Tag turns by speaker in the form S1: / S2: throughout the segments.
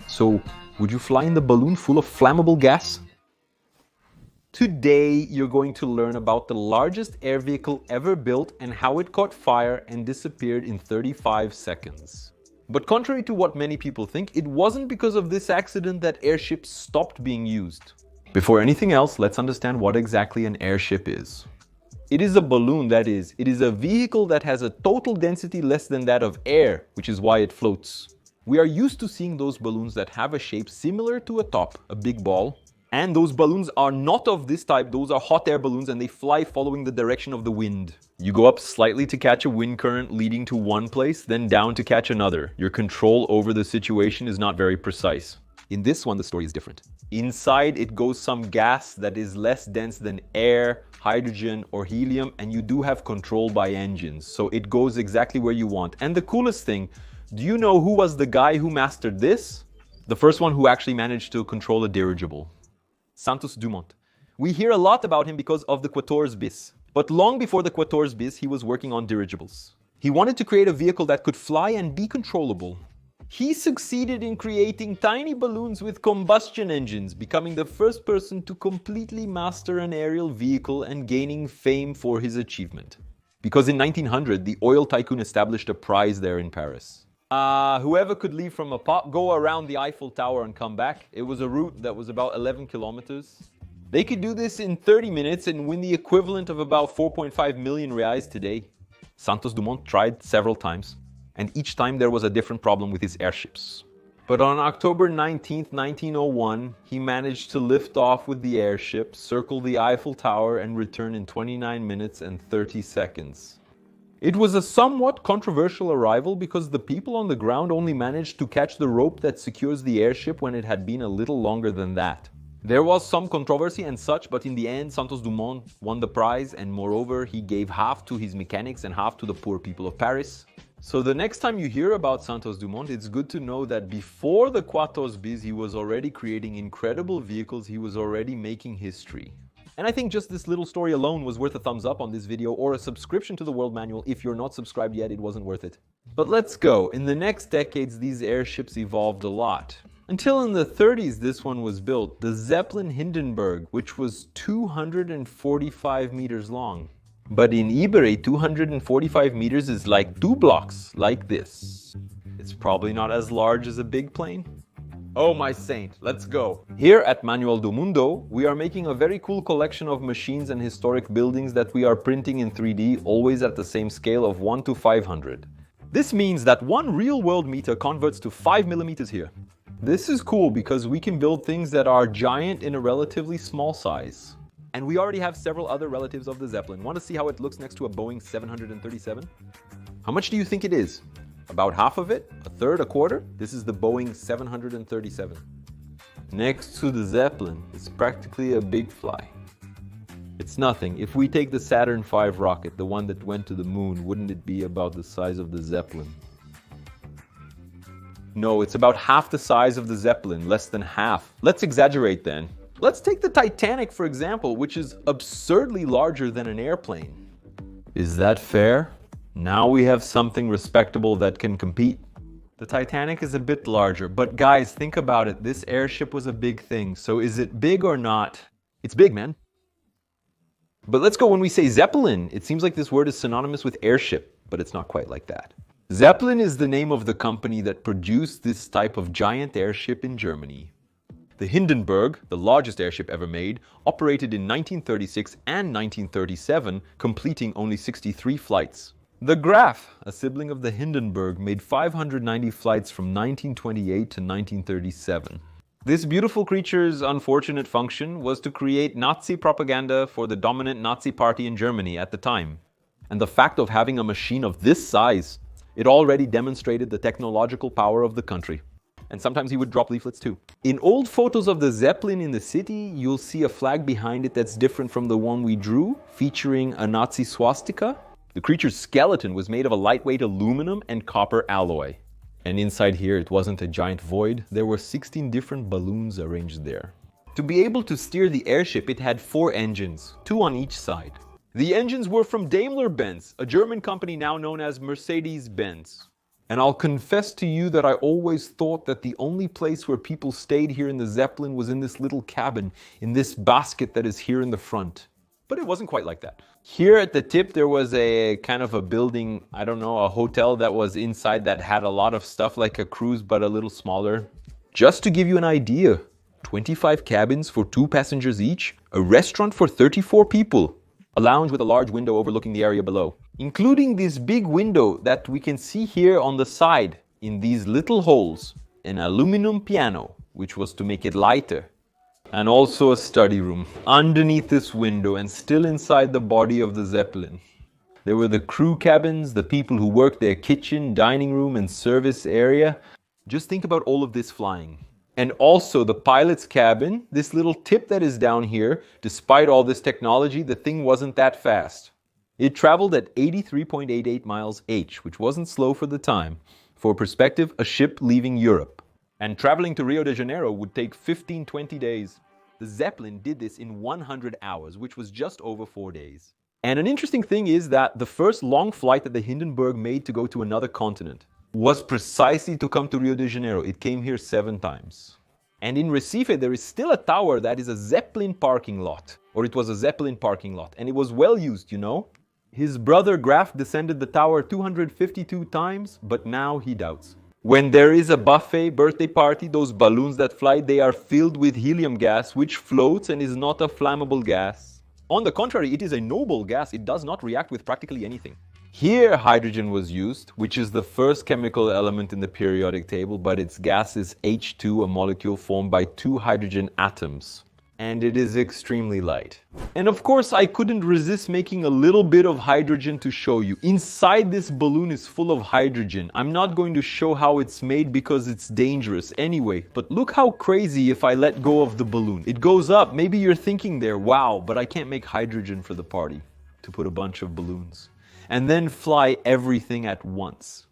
S1: So, would you fly in the balloon full of flammable gas? Today, you're going to learn about the largest air vehicle ever built and how it caught fire and disappeared in 35 seconds. But contrary to what many people think, it wasn't because of this accident that airships stopped being used. Before anything else, let's understand what exactly an airship is. It is a balloon, that is. It is a vehicle that has a total density less than that of air, which is why it floats. We are used to seeing those balloons that have a shape similar to a top, a big ball. And those balloons are not of this type, those are hot air balloons and they fly following the direction of the wind. You go up slightly to catch a wind current leading to one place, then down to catch another. Your control over the situation is not very precise. In this one, the story is different. Inside, it goes some gas that is less dense than air, hydrogen, or helium, and you do have control by engines, so it goes exactly where you want. And the coolest thing, do you know who was the guy who mastered this? The first one who actually managed to control a dirigible. Santos Dumont. We hear a lot about him because of the 14 bis. But long before the 14 bis, he was working on dirigibles. He wanted to create a vehicle that could fly and be controllable. He succeeded in creating tiny balloons with combustion engines, becoming the first person to completely master an aerial vehicle and gaining fame for his achievement. Because in 1900, the oil tycoon established a prize there in Paris. Whoever could leave from a pop, go around the Eiffel Tower and come back. It was a route that was about 11 kilometers. They could do this in 30 minutes and win the equivalent of about 4.5 million reais today. Santos Dumont tried several times, and each time there was a different problem with his airships. But on October 19, 1901, he managed to lift off with the airship, circle the Eiffel Tower, and return in 29 minutes and 30 seconds. It was a somewhat controversial arrival because the people on the ground only managed to catch the rope that secures the airship when it had been a little longer than that. There was some controversy and such, but in the end, Santos Dumont won the prize, and moreover, he gave half to his mechanics and half to the poor people of Paris. So the next time you hear about Santos Dumont, it's good to know that before the 14 bis, he was already creating incredible vehicles, he was already making history. And I think just this little story alone was worth a thumbs up on this video or a subscription to the World Manual. If you're not subscribed yet, it wasn't worth it. But let's go. In the next decades, these airships evolved a lot. Until in the 30s, this one was built, the Zeppelin Hindenburg, which was 245 meters long. But in Iberê, 245 meters is like 2 blocks, like this. It's probably not as large as a big plane. Oh my saint, let's go! Here at Manual do Mundo, we are making a very cool collection of machines and historic buildings that we are printing in 3D, always at the same scale of 1 to 500. This means that 1 real-world meter converts to 5 millimeters here. This is cool because we can build things that are giant in a relatively small size. And we already have several other relatives of the Zeppelin. Want to see how it looks next to a Boeing 737? How much do you think it is? About half of it? A third? A quarter? This is the Boeing 737. Next to the Zeppelin, it's practically a big fly. It's nothing. If we take the Saturn V rocket, the one that went to the moon, wouldn't it be about the size of the Zeppelin? No, it's about half the size of the Zeppelin, less than half. Let's exaggerate then. Let's take the Titanic, for example, which is absurdly larger than an airplane. Is that fair? Now we have something respectable that can compete. The Titanic is a bit larger, but guys, think about it. This airship was a big thing, so is it big or not? It's big, man. But let's go when we say Zeppelin. It seems like this word is synonymous with airship, but it's not quite like that. Zeppelin is the name of the company that produced this type of giant airship in Germany. The Hindenburg, the largest airship ever made, operated in 1936 and 1937, completing only 63 flights. The Graf, a sibling of the Hindenburg, made 590 flights from 1928 to 1937. This beautiful creature's unfortunate function was to create Nazi propaganda for the dominant Nazi party in Germany at the time. And the fact of having a machine of this size, it already demonstrated the technological power of the country. And sometimes he would drop leaflets too. In old photos of the Zeppelin in the city, you'll see a flag behind it that's different from the one we drew, featuring a Nazi swastika. The creature's skeleton was made of a lightweight aluminum and copper alloy. And inside here, it wasn't a giant void. There were 16 different balloons arranged there. To be able to steer the airship, it had 4 engines, 2 on each side. The engines were from Daimler-Benz, a German company now known as Mercedes-Benz. And I'll confess to you that I always thought that the only place where people stayed here in the Zeppelin was in this little cabin, in this basket that is here in the front. But it wasn't quite like that. Here at the tip there was a kind of a building, I don't know, a hotel that was inside that had a lot of stuff like a cruise but a little smaller. Just to give you an idea, 25 cabins for 2 passengers each, a restaurant for 34 people, a lounge with a large window overlooking the area below, including this big window that we can see here on the side in these little holes, an aluminum piano, which was to make it lighter, and also a study room underneath this window and still inside the body of the Zeppelin. There were the crew cabins, the people who worked their kitchen, dining room and service area. Just think about all of this flying. And also the pilot's cabin, this little tip that is down here. Despite all this technology, the thing wasn't that fast. It traveled at 83.88 miles h, which wasn't slow for the time. For perspective, a ship leaving Europe. And traveling to Rio de Janeiro would take 15-20 days. The Zeppelin did this in 100 hours, which was just over 4 days. And an interesting thing is that the first long flight that the Hindenburg made to go to another continent was precisely to come to Rio de Janeiro. It came here 7 times. And in Recife, there is still a tower that is a Zeppelin parking lot. Or it was a Zeppelin parking lot. And it was well used, you know. His brother Graf descended the tower 252 times, but now he doubts. When there is a buffet birthday party, those balloons that fly, they are filled with helium gas, which floats and is not a flammable gas. On the contrary, it is a noble gas. It does not react with practically anything. Here, hydrogen was used, which is the first chemical element in the periodic table, but its gas is H2, a molecule formed by 2 hydrogen atoms. And it is extremely light. And of course, I couldn't resist making a little bit of hydrogen to show you. Inside this balloon is full of hydrogen. I'm not going to show how it's made because it's dangerous anyway. But look how crazy if I let go of the balloon. It goes up. Maybe you're thinking there, wow, but I can't make hydrogen for the party to put a bunch of balloons. And then fly everything at once.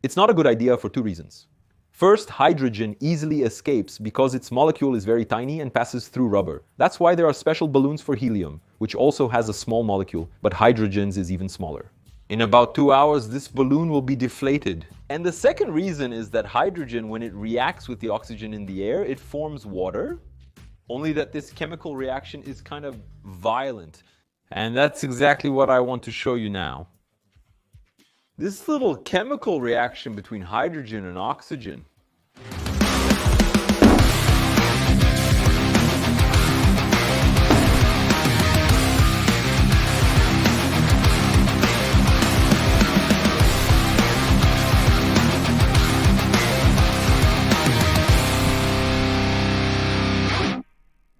S1: It's not a good idea for 2 reasons. First, hydrogen easily escapes because its molecule is very tiny and passes through rubber. That's why there are special balloons for helium, which also has a small molecule, but hydrogen's is even smaller. In about 2 hours, this balloon will be deflated. And the second reason is that hydrogen, when it reacts with the oxygen in the air, it forms water. Only that this chemical reaction is kind of violent. And that's exactly what I want to show you now. This little chemical reaction between hydrogen and oxygen.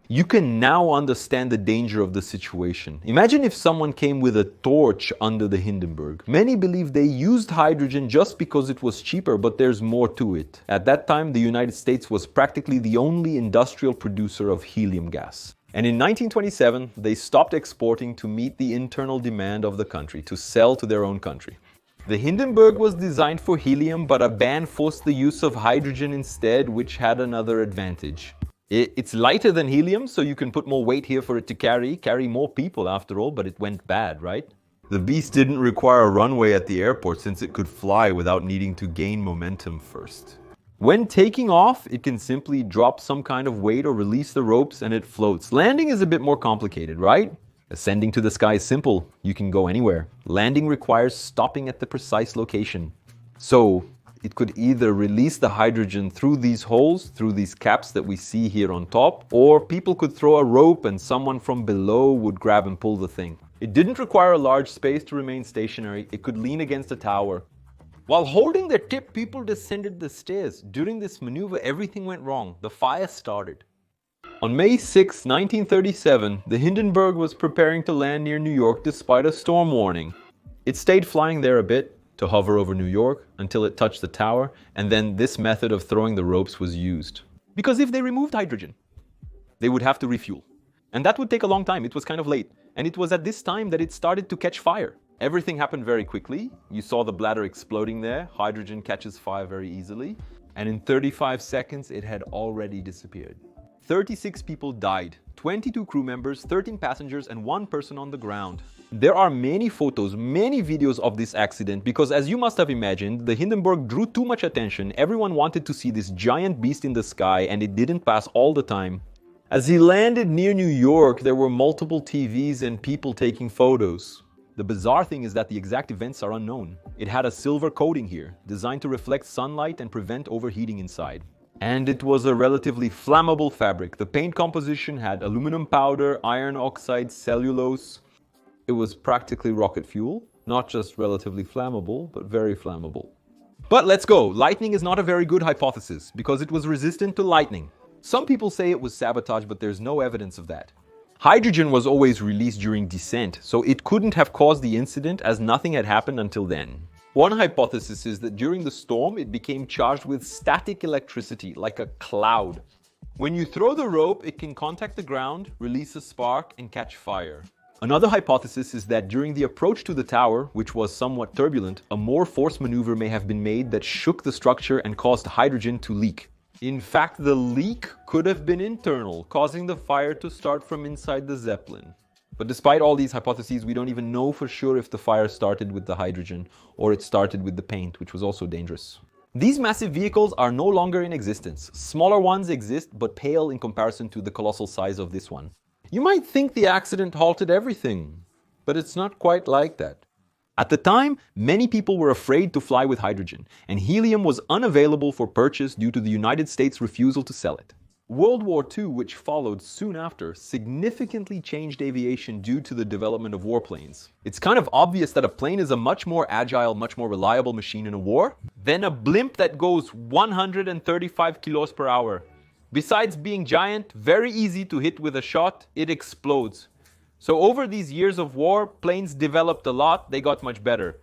S1: You can now understand the danger of the situation. Imagine if someone came with a torch under the Hindenburg. Many believe they used hydrogen just because it was cheaper, but there's more to it. At that time, the United States was practically the only industrial producer of helium gas. And in 1927, they stopped exporting to meet the internal demand of the country, to sell to their own country. The Hindenburg was designed for helium, but a ban forced the use of hydrogen instead, which had another advantage. It's lighter than helium, so you can put more weight here for it to carry more people after all, but it went bad, right? The beast didn't require a runway at the airport since it could fly without needing to gain momentum first. When taking off, it can simply drop some kind of weight or release the ropes and it floats. Landing is a bit more complicated, right? Ascending to the sky is simple. You can go anywhere. Landing requires stopping at the precise location. So, it could either release the hydrogen through these holes, through these caps that we see here on top, or people could throw a rope and someone from below would grab and pull the thing. It didn't require a large space to remain stationary. It could lean against a tower. While holding the tip, people descended the stairs. During this maneuver, everything went wrong. The fire started. On May 6, 1937, the Hindenburg was preparing to land near New York despite a storm warning. It stayed flying there a bit, to hover over New York until it touched the tower, and then this method of throwing the ropes was used. Because if they removed hydrogen, they would have to refuel. And that would take a long time. It was kind of late. And it was at this time that it started to catch fire. Everything happened very quickly. You saw the bladder exploding there. Hydrogen catches fire very easily. And in 35 seconds, it had already disappeared. 36 people died, 22 crew members, 13 passengers, and 1 person on the ground. There are many photos, many videos of this accident because, as you must have imagined, the Hindenburg drew too much attention. Everyone wanted to see this giant beast in the sky, and it didn't pass all the time. As he landed near New York, there were multiple TVs and people taking photos. The bizarre thing is that the exact events are unknown. It had a silver coating here, designed to reflect sunlight and prevent overheating inside. And it was a relatively flammable fabric. The paint composition had aluminum powder, iron oxide, cellulose. It was practically rocket fuel, not just relatively flammable, but very flammable. But let's go. Lightning is not a very good hypothesis because it was resistant to lightning. Some people say it was sabotage, but there's no evidence of that. Hydrogen was always released during descent, so it couldn't have caused the incident as nothing had happened until then. One hypothesis is that during the storm, it became charged with static electricity, like a cloud. When you throw the rope, it can contact the ground, release a spark, and catch fire. Another hypothesis is that during the approach to the tower, which was somewhat turbulent, a more forced maneuver may have been made that shook the structure and caused hydrogen to leak. In fact, the leak could have been internal, causing the fire to start from inside the Zeppelin. But despite all these hypotheses, we don't even know for sure if the fire started with the hydrogen or it started with the paint, which was also dangerous. These massive vehicles are no longer in existence. Smaller ones exist, but pale in comparison to the colossal size of this one. You might think the accident halted everything, but it's not quite like that. At the time, many people were afraid to fly with hydrogen, and helium was unavailable for purchase due to the United States' refusal to sell it. World War II, which followed soon after, significantly changed aviation due to the development of warplanes. It's kind of obvious that a plane is a much more agile, much more reliable machine in a war than a blimp that goes 135 kilos per hour. Besides being giant, very easy to hit with a shot, it explodes. So over these years of war, planes developed a lot, they got much better.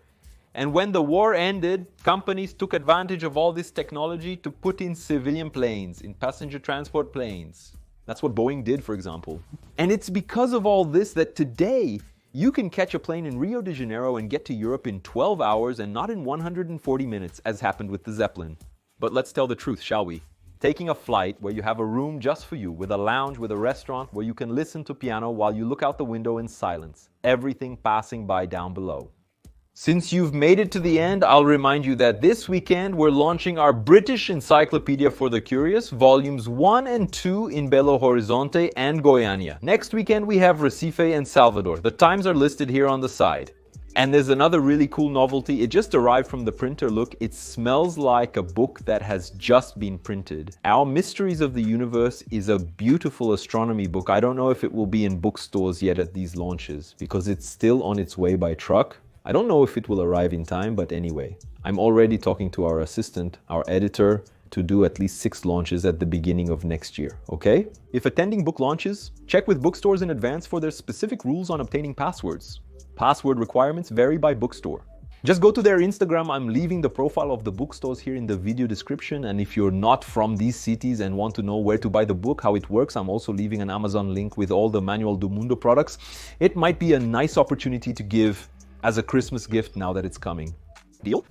S1: And when the war ended, companies took advantage of all this technology to put in civilian planes, in passenger transport planes. That's what Boeing did, for example. And it's because of all this that today, you can catch a plane in Rio de Janeiro and get to Europe in 12 hours and not in 140 minutes, as happened with the Zeppelin. But let's tell the truth, shall we? Taking a flight where you have a room just for you, with a lounge, with a restaurant, where you can listen to piano while you look out the window in silence. Everything passing by down below. Since you've made it to the end, I'll remind you that this weekend we're launching our British Encyclopedia for the Curious, volumes 1 and 2 in Belo Horizonte and Goiânia. Next weekend we have Recife and Salvador. The times are listed here on the side. And there's another really cool novelty. It just arrived from the printer. Look, it smells like a book that has just been printed. Our Mysteries of the Universe is a beautiful astronomy book. I don't know if it will be in bookstores yet at these launches because it's still on its way by truck. I don't know if it will arrive in time, but anyway, I'm already talking to our assistant, our editor, to do at least 6 launches at the beginning of next year, okay? If attending book launches, check with bookstores in advance for their specific rules on obtaining passwords. Password requirements vary by bookstore. Just go to their Instagram. I'm leaving the profile of the bookstores here in the video description, and if you're not from these cities and want to know where to buy the book, how it works, I'm also leaving an Amazon link with all the Manual do Mundo products. It might be a nice opportunity to give as a Christmas gift now that it's coming. Deal?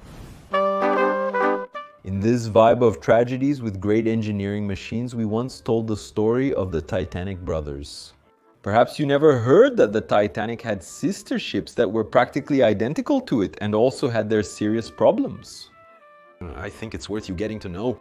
S1: In this vibe of tragedies with great engineering machines, we once told the story of the Titanic brothers. Perhaps you never heard that the Titanic had sister ships that were practically identical to it and also had their serious problems. I think it's worth you getting to know.